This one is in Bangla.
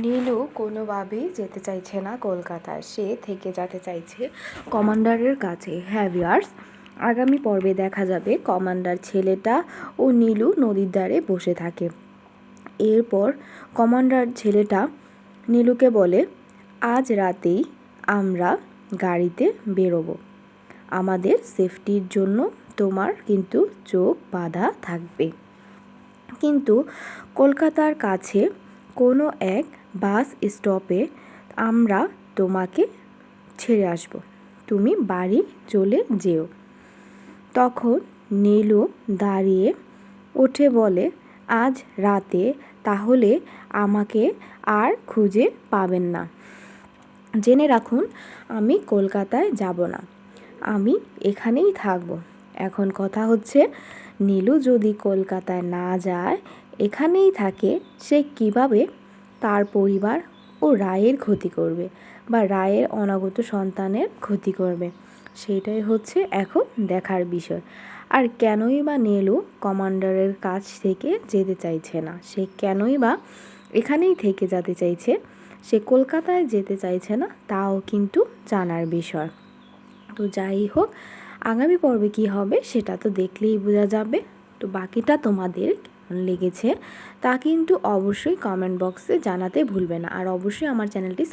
নীলু কোনোভাবেই যেতে চাইছে না কলকাতায়। সে থেকে যেতে চাইছে কমান্ডারের কাছে। হ্যাঁ ভিউয়ার্স, আগামী পর্বে দেখা যাবে কমান্ডার ছেলেটা ও নীলু নদীর ধারে বসে থাকে। এরপর কমান্ডার ছেলেটা নীলুকে বলে, আজ রাতেই আমরা গাড়িতে বেরোবো। আমাদের সেফটির জন্য তোমার কিন্তু চোখ বাঁধা থাকবে। কিন্তু কলকাতার কাছে কোনো এক বাস স্টপে আমরা তোমাকে ছেড়ে আসব, তুমি বাড়ি চলে যেও। তখন নীলু দাঁড়িয়ে উঠে বলে, আজ রাতে তাহলে আমাকে আর খুঁজে পাবেন না। জেনে রাখুন, আমি কলকাতায় যাব না, আমি এখানেই থাকব। এখন কথা হচ্ছে, নীলু যদি কলকাতায় না যায়, এখানেই থাকে, সে কিভাবে তার পরিবার ও রায়ের ক্ষতি করবে বা রায়ের অনাগত সন্তানের ক্ষতি করবে, সেটাই হচ্ছে এখন দেখার বিষয়। আর কেনই বা নীলু কমান্ডারের কাছ থেকে যেতে চাইছে না, সে কেনই বা এখানেই থেকে যেতে চাইছে, সে কলকাতায় যেতে চাইছে না, তাও কিন্তু জানার বিষয়। তো যাই হোক, আগামী পর্বে কী হবে সেটা তো দেখলেই বোঝা যাবে। তো বাকিটা তোমাদের কেমন লেগেছে তা কিন্তু অবশ্যই কমেন্ট বক্সে জানাতে ভুলবে না। আর অবশ্যই আমার চ্যানেলটি